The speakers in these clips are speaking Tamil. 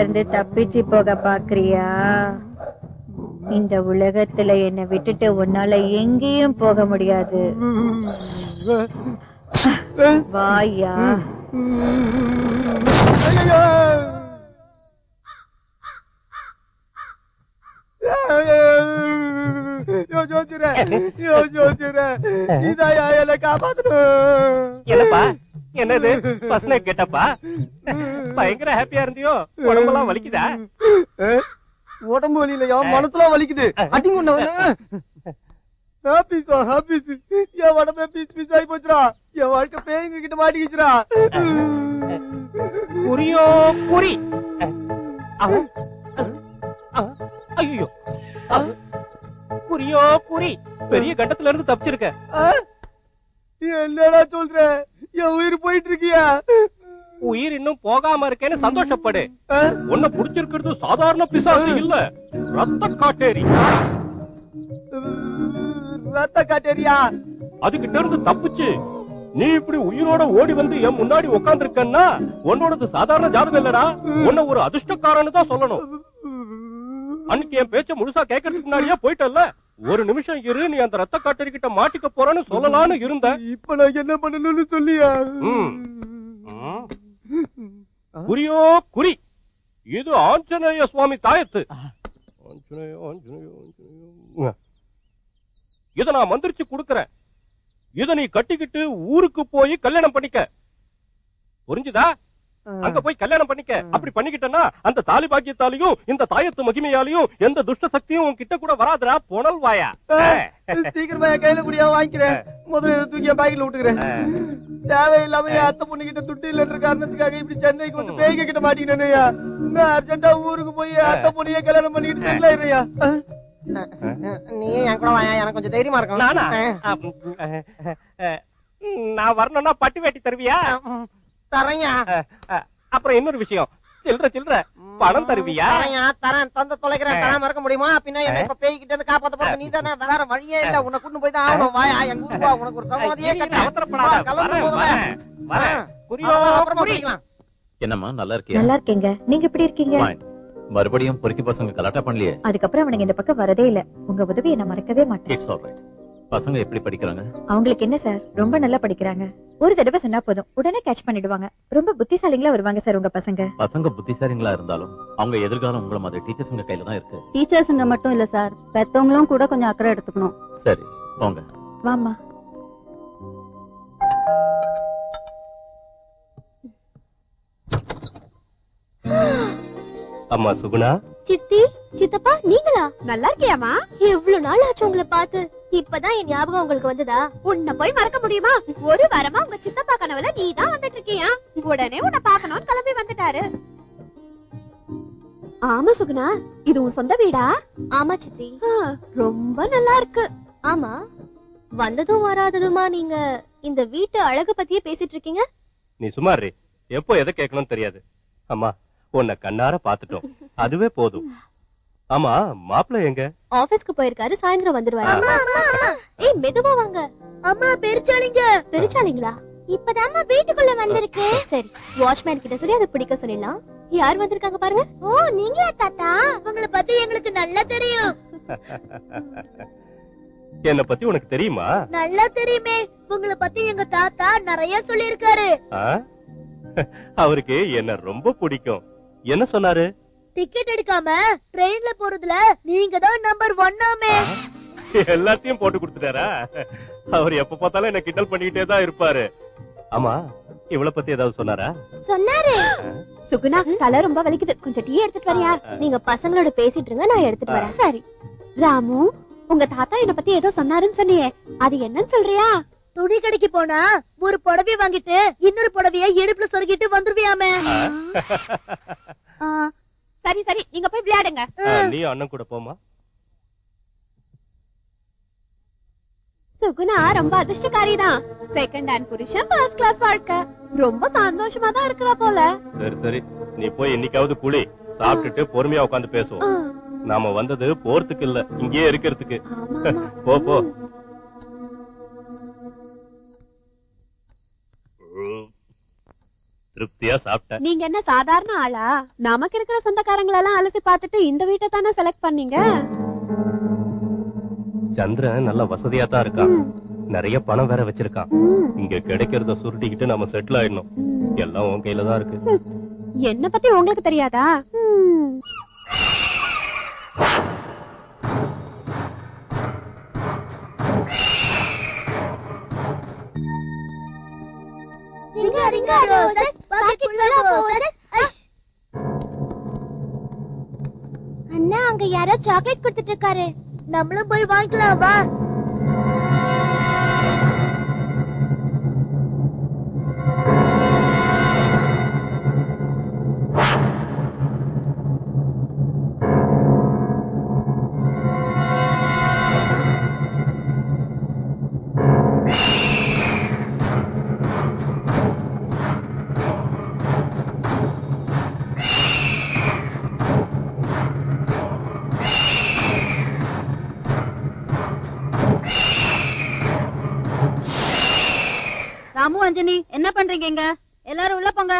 இருந்து தப்பிச்சு போக பாக்குறியா? இந்த உலகத்துல என்னை விட்டுட்டு உன்னால எங்கேயும் போக முடியாது. வாயா. என்னப்பா என்னது பசங்க கேட்டப்பா? பயங்கர ஹாப்பியா இருந்தியோ? உடம்பெல்லாம் வலிக்குதா? உடம்பு வலி இல்லையா, மனசுலாம் வலிக்குது. அடிங்க என் உடம்பே பீஸ் பீஸ் ஆகி போச்சுரா. என் வாழ்க்கை பேய்ங்க கிட்ட மாட்டிக்கிச்சுரா. குறியோ குறி. ஐயோ, குறியோ குறி. பெரிய கட்டத்துல இருந்து தப்பிச்சிருக்க. என்னடா சொல்ற? என் உயிர் போயிட்டு இருக்கியா? உயிர் இன்னும் போகாம இருக்கேன்னு சந்தோஷப்படு. உன்னை புடிச்சிருக்கிறது சாதாரண பிசாசு இல்ல, ரத்த காட்டேரி. ரத்த காட்டேரியா? அதுகிட்ட இருந்து தப்பிச்சு நீ இப்படி உயிரோட ஓடி வந்து என் முன்னாடி உட்கார்ந்து இருக்கன்னா உன்னோடது சாதாரண ஜாதகம் இல்லடா. உன்னை ஒரு அதிர்ஷ்டக்காரன்னு தான் சொல்லணும். அன்னைக்கு என் பேச்ச முழுசா கேட்கறதுக்கு முன்னாடியே போயிட்டல்ல. ஒரு நிமிஷம் இரு, நீ அந்த ரத்த காட்டேரி கிட்ட மாட்டிக்க போறன்னு சொல்லலான்னு இருந்த. இப்ப நான் என்ன பண்ணணும்னு சொல்லியா? குறியோ குறி. இது ஆஞ்சநேய சுவாமி தாயத்து. இத நான் மந்திரிச்சு கொடுக்கறேன். இத நீ கட்டிக்கிட்டு ஊருக்கு போய் கல்யாணம் பண்ணிக்க. புரிஞ்சுதா? அங்க போய் கல்யாணம் பண்ணிக்க. அப்படி பண்ணிக்கிட்டனா அந்த தாலி பாக்கியத்தாலையும் இந்த தாயத்து மகிமையாலையும் எந்த துஷ்ட சக்தியும் உன் கிட்ட கூட வராதுடா. புனல் வாயா. சீக்கிரமா என் கையில கூடிய வாங்கிக்கிறேன். முதல்ல தூக்கி பாக்கெட்ல விட்டுக்கிறேன். தேவையில்லாம என் அத்தை பொண்ணு கிட்ட துட்டு இல்லைன்ற காரணத்துக்காக இப்படி சென்னைக்கு வந்து பேய்க கிட்ட மாட்டிக்கிட்டேனையா. நான் அர்ஜென்டா ஊருக்கு போய் அத்தை பொண்ணையே கல்யாணம் பண்ணிக்கிட்டு செட்டில் ஆயிடுறியா? நீ என் கூட வாயா, எனக்கு கொஞ்சம் தைரியமா இருக்கும். நான் வரணும்னா பட்டு வேட்டி தருவியா? தரையா. அப்புறம் இன்னொரு விஷயம், சில்ற சில்ற பணம் தருவியா? தரையா தரேன். தந்த தொலைக்கிறேன். தராம இருக்க முடியுமா? பின்ன என்ன இப்ப பேய்கிட்ட இருந்து காப்பாத்த போறது நீ தானே. வேற வழியே இல்ல. உன்னை கூட்டு போய் தான் ஆகணும். வாயா எங்க ஊருக்கு வா. உனக்கு ஒரு சமாதியே என்னம்மா நல்லா இருக்கியா? நல்லா இருக்கீங்க. நீங்க எப்படி இருக்கீங்க? மறுபடியும் பொறுக்கி பசங்க கலாட்டா பண்ணலையே? அதுக்கப்புறம் அவனுங்க இந்த பக்கம் வரதே இல்ல. உங்க உதவியை நான் மறக்கவே மாட்டேன். It's alright. பசங்க எப்படி படிக்கிறாங்க? அவங்களுக்கு என்ன சார், ரொம்ப நல்லா படிக்கிறாங்க. ஒரு தடவை சொன்னா போதும் உடனே கேட்ச் பண்ணிடுவாங்க. ரொம்ப புத்திசாலிங்களா வருவாங்க சார் உங்க பசங்க. பசங்க புத்திசாலிங்களா இருந்தாலும் அவங்க எதிர்காலம் உங்கள மாதிரி டீச்சர்ஸ்ங்க கையில தான் இருக்கு. டீச்சர்ஸ்ங்க மட்டும் இல்ல சார், பெத்தவங்களும் கூட கொஞ்சம் அக்கறை எடுத்துக்கணும். சரி போங்க. வாமா. அம்மா சுகுணா. சித்தி, சித்தப்பா நீங்களா? நல்லா இருக்கியாமா? எவ்வளவு நாள் ஆச்சு உங்களை பார்த்து. இப்பதான் என் ஞாபகம் உங்களுக்கு வந்ததா? உன்னை போய் மறக்க முடியுமா? ஒரு வாரமா உங்க சித்தப்பா கனவுல நீ தான் வந்துட்டு இருக்கியா? உடனே உன்னை பாக்கணும்னு கிளம்பி வந்துட்டாரு. ஆமா சுகுணா, இது உன் சொந்த வீடா? ஆமா சித்தி. ரொம்ப நல்லா இருக்கு. ஆமா, வந்ததும் வராததுமா நீங்க இந்த வீட்டு அழகு பத்தியே பேசிட்டு இருக்கீங்க. நீ சுமார் எப்போ எதை கேட்கணும்னு தெரியாது. அம்மா உன்னை கண்ணார பாத்துட்டோம், அதுவே போதும். ஆமா மாப்பிள்ளை எங்க? ஆபீஸ்க்கு போயிருக்காரு, சாயந்தரம் வந்துருவாரு. ஏய் மெதுவா வாங்க. அம்மா பெருச்சாளிங்க. பெருச்சாளிங்களா? இப்பதான் வீட்டுக்குள்ள வந்திருக்கு. சரி, வாட்ச்மேன் கிட்ட சொல்லி அதை பிடிக்க சொல்லிடலாம். யார் வந்திருக்காங்க பாருங்க. ஓ நீங்களா தாத்தா? உங்களை பத்தி எங்களுக்கு நல்லா தெரியும். என்ன பத்தி உனக்கு தெரியுமா? நல்லா தெரியுமே. உங்களை பத்தி எங்க தாத்தா நிறைய சொல்லிருக்காரு. அவருக்கு என்ன ரொம்ப பிடிக்கும். என்ன சொன்னாரு? டிக்கெட் எடுக்காம ட்ரெயின்ல போறதுல நீங்க தான் நம்பர் 1ஆமே. எல்லாத்தையும் போட்டு கொடுத்துட்டாரா? அவர் எப்ப பார்த்தாலும் என்ன கிண்டல் பண்ணிக்கிட்டே தான் இருப்பாரு. ஆமா இவளை பத்தி ஏதாவது சொன்னாரா? சொன்னாரு. சுகுணா தலை ரொம்ப வலிக்குது, கொஞ்சம் டீ எடுத்துட்டு வரியா? நீங்க பசங்களோட பேசிட்டு இருங்க, நான் எடுத்துட்டு வரேன். சரி. ராமு, உங்க தாத்தா என்ன பத்தி ஏதோ சொன்னாருன்னு சொன்னியே, அது என்னன்னு சொல்றியா? துணி கடைக்கு போனா ஒரு புடவை வாங்கிட்டு இன்னொரு புடவைய இடுப்புல சொருகிட்டு வந்துருவியாமே. சரி சரி, நீங்க போய் விளையாடுங்க. நீ அண்ணன் கூட போமா. சுகுணா ரொம்ப அதிர்ஷ்டக்காரி தான். செகண்ட் ஹேண்ட் புருஷன், ஃபர்ஸ்ட் கிளாஸ் வாழ்க்கை. ரொம்ப சந்தோஷமா தான் இருக்கறா போல. சரி சரி, நீ போய் இன்னைக்காவது குளி, சாப்பிட்டுட்டு பொறுமையா உட்கார்ந்து பேசுவோம். நாம வந்தது போறதுக்கு இல்ல, இங்கேயே இருக்கிறதுக்கு. போ போ. திருப்தியா சாப்பிட்டேன். நீங்க என்ன சாதாரண ஆளா? நமக்கு இருக்கிற சொந்தக்காரங்களெல்லாம் அலசி பார்த்துட்டு இந்த வீட்டை தானே செலக்ட் பண்ணீங்க. சந்திரன் நல்ல வசதியா தான் இருக்கான், நிறைய பணம் வேற வச்சிருக்கான். இங்க கிடைக்கிறத சுருட்டிக்கிட்டு நம்ம செட்டில் ஆயிடணும். எல்லாம் உன் கையில தான் இருக்கு. என்ன பத்தி உங்களுக்கு தெரியாதா? அண்ணா, அங்க யாரோ சாக்லேட் கொடுத்துட்டு இருக்காரு. நம்மளும் போய் வாங்கிக்கலாம் வா. ராமு, அஞ்சனி, என்ன பண்றீங்க இங்க? எல்லாரும் உள்ள போங்க.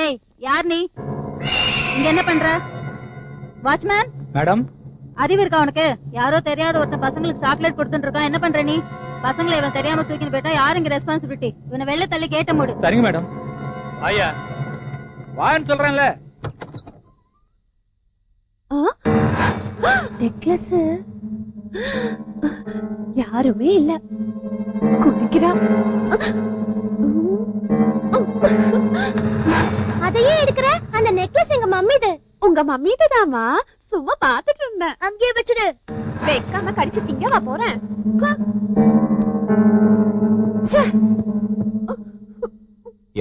ஏய், யார் நீ? இங்க என்ன பண்ற? வாட்ச்மேன் மேடம், அறிவு இருக்கா உனக்கு? யாரோ தெரியாத ஒருத்தன் பசங்களுக்கு சாக்லேட் கொடுத்துட்டு இருக்கான். என்ன பண்ற நீ? பசங்களை இவன் தெரியாம தூக்கிட்டு போயிட்டா யாரு இங்க ரெஸ்பான்சிபிலிட்டி? இவனை வெளில தள்ளி கேட்ட மூடு. சரிங்க மேடம். ஐயா வான்னு சொல்றேன்ல. நெக்லஸ் யாருமே இல்ல. குடிக்கிறா. அதையே எடுக்கிற? அந்த நெக்லஸ் எங்க மம்மிது. உங்க மம்மிது தாமா? சும்மா பாத்துட்டு இருந்தேன். அங்கேயே வச்சுடு. வைக்காம கடிச்சு திங்க வா போறேன்.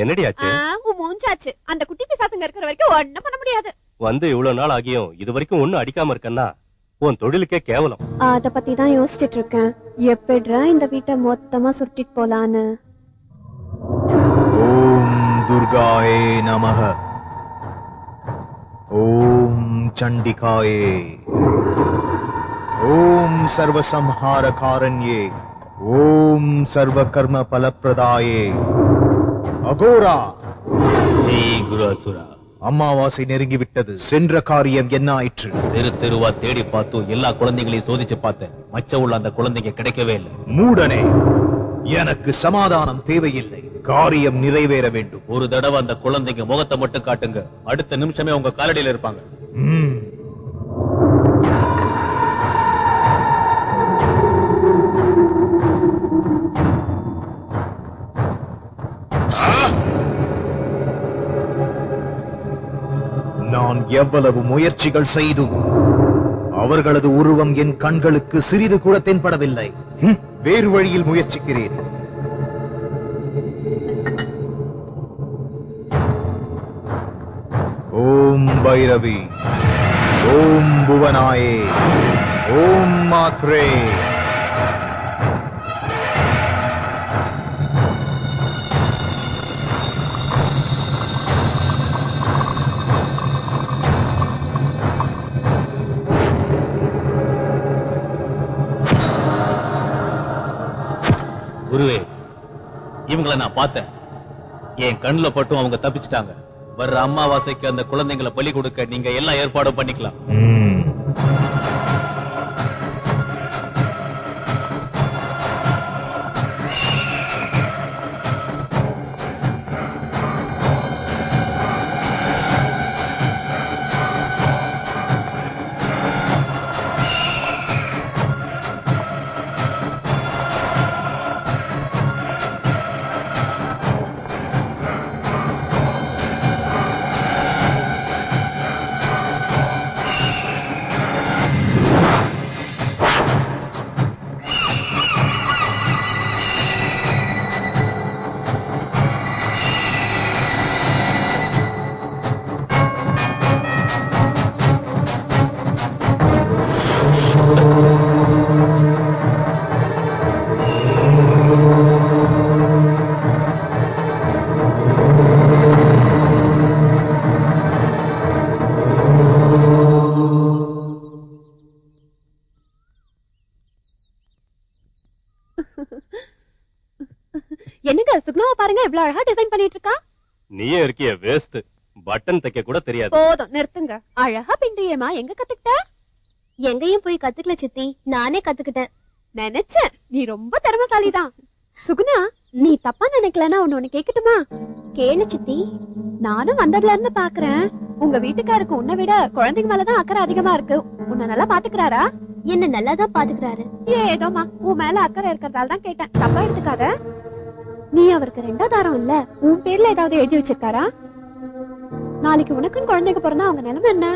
என்னடி ஆச்சு? மூஞ்சாச்சு. அந்த குட்டி பிசாசுங்க இருக்கிற வரைக்கும் ஒண்ணும் பண்ண முடியாது. வந்து இவ்வளவு நாள் ஆகியும் இது வரைக்கும் ஒண்ணும் அடிக்காம இருக்கன்னா உன் தொழிலுக்கே கேவலம். அத பத்தி தான் யோசிச்சுட்டு இருக்கேன். எப்படிடா இந்த வீட்டை மொத்தமா சுட்டிட்டு போலான்னு. ஓம் துர்காயே நமஹ. ஓம் சண்டிகாயே. ஓம் சர்வசம்ஹாரகாரண்யே. ஓம் சர்வகர்ம பலப்பிரதாயே. அகோரா. ஜெய் குரு அசுரா. அமாவாசை நெருங்கிவிட்டது. சென்ற காரியம் என்ன ஆயிற்று? தெரு தெருவா தேடி பார்த்தோம், எல்லா குழந்தைகளையும் சோதிச்சு பார்த்தேன். மச்ச உள்ள அந்த குழந்தைங்க கிடைக்கவே இல்லை. மூடனே, எனக்கு சமாதானம் தேவையில்லை. காரியம் நிறைவேற வேண்டும். ஒரு தடவை அந்த குழந்தைங்க முகத்தை மட்டும் காட்டுங்க, அடுத்த நிமிஷமே உங்க காலடியில இருப்பாங்க. நான் எவ்வளவு முயற்சிகள் செய்தும் அவர்களது உருவம் என் கண்களுக்கு சிறிது கூட தென்படவில்லை. வேறு வழியில் முயற்சிக்கிறேன். ஓம் பைரவி. ஓம் புவனாயே. ஓம் மாத்ரே. குருவே, இவங்களை நான் பார்த்தேன். என் கண்ணுல பட்டும் அவங்க தப்பிச்சிட்டாங்க. வர்ற அமாவாசைக்கு அந்த குழந்தைங்களை பலி கொடுக்க நீங்க எல்லா ஏற்பாடும் பண்ணிக்கலாம். எவ்வளவு அழகா டிசைன் பண்ணிட்டு இருக்கா. நீயே இருக்கிய வேஸ்ட், பட்டன் தைக்க கூட தெரியாது. போதும் நிறுத்துங்க. அழகா பின்றியேமா, எங்க கத்துக்கிட்ட? எங்கேயும் போய் கத்துக்கல சித்தி, நானே கத்துக்கிட்டேன். நினைச்சேன் நீ ரொம்ப திறமைசாலிதான். சுகுணா, நீ தப்பா நினைக்கலன்னா ஒண்ணு கேக்கட்டுமா? கேளு சித்தி. நானும் வந்ததுல இருந்து பாக்குறேன், உங்க வீட்டுக்காருக்கு உன்னை விட குழந்தைங்க மேலதான் அக்கறை அதிகமா இருக்கு. உன்னை நல்லா பாத்துக்கிறாரா? என்ன நல்லாதான் பாத்துக்கிறாரு. ஏதோமா உன் மேல அக்கறை இருக்கிறதால தான் கேட்டேன், தப்பா எடுத்துக்காத. நீ அவருக்கு 2வது தாரம் இல்ல, உன் பேர்ல ஏதாவது எழுதி வச்சிருக்காரா? நாளைக்கு உனக்குன்னு குழந்தைங்க பிறந்தா அவங்க நிலைமை என்ன?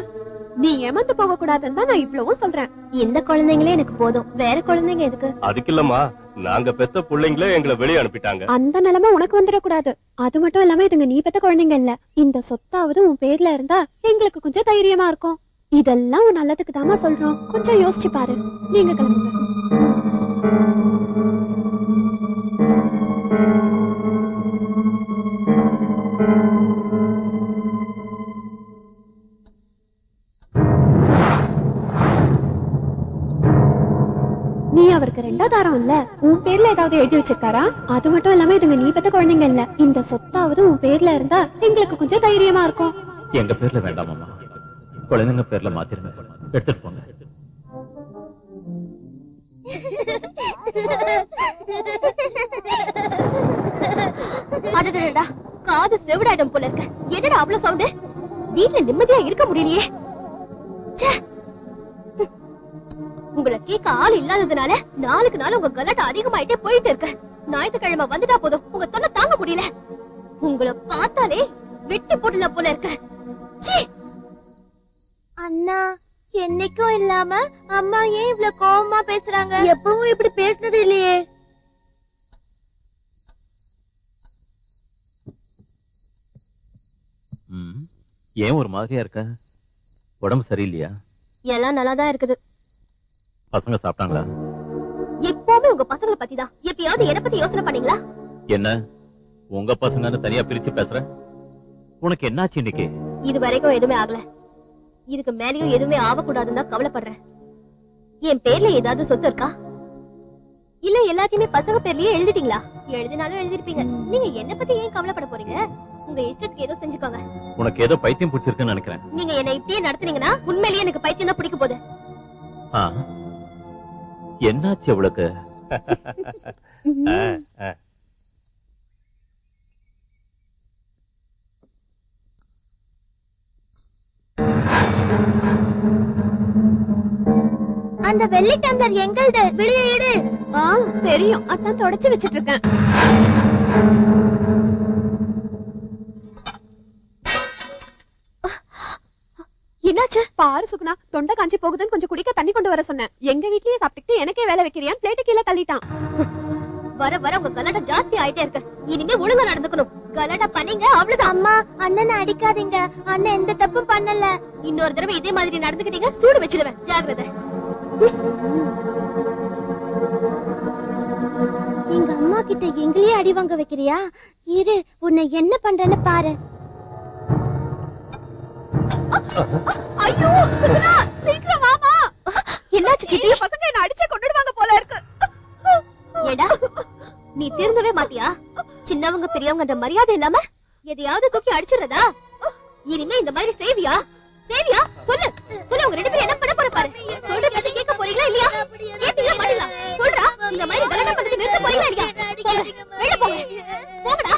நீ ஏமாந்து போக கூடாதுன்னு தான் நான் இவ்வளவும் சொல்றேன். இந்த குழந்தைங்களே எனக்கு போதும், வேற குழந்தைங்க எதுக்கு? அதுக்கு இல்லம்மா, நாங்க பெத்த பிள்ளைங்களே எங்களை வெளியே அனுப்பிட்டாங்க. அந்த நிலைமை உனக்கு வந்துடக்கூடாது. அது மட்டும் இல்லாம இதுங்க நீ பெத்த குழந்தைங்க இல்ல. இந்த சொத்தாவது உன் பேர்ல இருந்தா எங்களுக்கு கொஞ்சம் தைரியமா இருக்கும். இதெல்லாம் உன் நல்லதுக்கு தாமா சொல்றோம், கொஞ்சம் யோசிச்சு பாரு. நீங்க கிளம்புங்க. நீ அவருக்கு 2வது தாரம் இல்ல, உன் பேர்ல ஏதாவது எழுதி வச்சிருக்காரா? அது மட்டும் இல்லாம இதுங்க நீ பெத்த குழந்தைங்க இல்ல. இந்த சொத்தாவது உன் பேர்ல இருந்தா எங்களுக்கு கொஞ்சம் தைரியமா இருக்கும். எங்க பேர்ல வேண்டாம் அம்மா, குழந்தைங்க பேர்ல மாத்திருங்க, எடுத்துட்டு போங்க. அடடடா, காது செவிடாயிடும் போல இருக்க. என்னடா அவ்வளவு சவுண்ட்? வீட்டுல நிம்மதியா இருக்க முடியலையே. உங்களை கேட்க ஆள் இல்லாததுனால நாளுக்கு நாள் உங்க கலாட்டம் அதிகமாயிட்டே போயிட்டு இருக்க. ஞாயிற்றுக்கிழமை வந்துட்டா போதும், உங்க தொல்லை தாங்க முடியல. உங்களை பார்த்தாலே வெட்டி போடல போல இருக்க. அண்ணா, என்னைக்கும் இல்லாம அம்மா ஏன் இவ்வளவு கோவமா பேசுறாங்க? எப்பவும் இப்படி பேசினது இல்லையே. ஏன் ஒரு மாதிரியா இருக்க? உடம்பு சரியில்லையா? எல்லாம் நல்லாதான் இருக்குது. பசங்க சாப்பிட்டாங்களா? எப்பவுமே உங்க பசங்களை பத்தி தான். எப்பயாவது என்ன பத்தி யோசனை பண்ணீங்களா? என்ன உங்க பசங்கன்னு தனியா பிரிச்சு பேசுற? உனக்கு என்னாச்சு இன்னைக்கு? இது வரைக்கும் எதுவுமே ஆகல. இதுக்கு மேலயும் எதுவுமே ஆகக்கூடாதுன்னு தான் கவலைப்படுறேன். என் பேர்ல ஏதாவது சொத்து இருக்கா? இல்ல எல்லாத்தையுமே பசங்க பேர்லயே எழுதிட்டீங்களா? எழுதினாலும் எழுதிருப்பீங்க. நீங்க என்ன பத்தி ஏன் கவலைப்பட போறீங்க? உங்க இஷ்டத்துக்கு ஏதோ செஞ்சுக்கோங்க. உனக்கு ஏதோ பைத்தியம் பிடிச்சிருக்குன்னு நினைக்கிறேன். நீங்க என்ன இப்படியே நடத்துனீங்கன்னா உண்மையிலேயே எனக்கு பைத்தியம் தான் பிடிக்க போகுது. என்னாச்சு அவளுக்கு? அந்த வெள்ளி டம்ளர் எங்கள்து, வெளியே எடு. தெரியும், அதான் தொடச்சு வச்சிட்டு இருக்கேன். என்னாச்சு பாரு சுகுணா, தொண்டை காஞ்சி போகுதுன்னு கொஞ்சம் குடிக்க தண்ணி கொண்டு வர சொன்னேன். எங்க வீட்லயே சாப்பிட்டு எனக்கே வேலை வைக்கிறியான் பிளேட்டு கீழே தள்ளிட்டான். வர வர உங்க கலாட்டா ஜாஸ்தி ஆயிட்டே இருக்கு. இனிமே ஒழுங்கா நடந்துக்கணும். கலாட்டா பண்ணீங்க அவ்வளவுதான். அம்மா, அண்ணனை அடிக்காதீங்க. அண்ணன் எந்த தப்பும் பண்ணல. இன்னொரு தடவை இதே மாதிரி நடந்துக்கிட்டீங்க சூடு வச்சிடுவேன், ஜாக்கிரதை. எங்க அம்மா கிட்ட எங்களையே அடி வாங்க வைக்கிறியா? இரு, உன்னை என்ன பண்றேன்னு பாரு. ஐயோ சுகுணா, சீக்கிரம் வாமா. என்னாச்சு சித்தி? பசங்க என்ன அடிச்சே கொன்னுடுவாங்க போல இருக்கு. ஏடா, நீ திருந்தவே மாட்டியா? சின்னவங்க பெரியவங்கன்ற மரியாதை இல்லாம எதையாவது தூக்கி அடிச்சிடுறதா? இனிமே இந்த மாதிரி சேவியா? சேவியா? சொல்லு சொல்லு, உங்க 2 பேரும் என்ன பண்ண போற பாரு. சொல்ற பேச்ச கேட்க போறீங்களா இல்லையா? கேட்டீங்களா மாட்டீங்களா? சொல்றா, இந்த மாதிரி கலாட்டா பண்றது நிறுத்த போறீங்களா இல்லையா? போங்க, வெளிய போங்க. போங்கடா.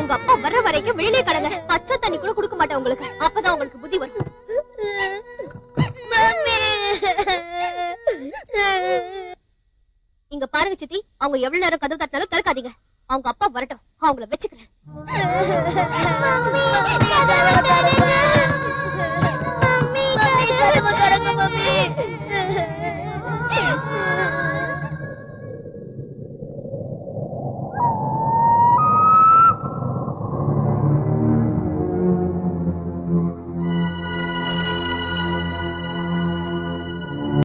உங்க அப்பா வர்ற வரைக்கும் வெளியிலே கடங்க. பச்சை தண்ணி கூட கொடுக்க மாட்டேன் உங்களுக்கு. அப்பதான் உங்களுக்கு புத்தி வரும். இங்க பாருங்க சித்தி, அவங்க எவ்வளவு நேரம் கதவு தட்டினாலும் திறக்காதீங்க. அவங்க அப்பா வரட்டும், அவங்கள வச்சுக்கிறேன்.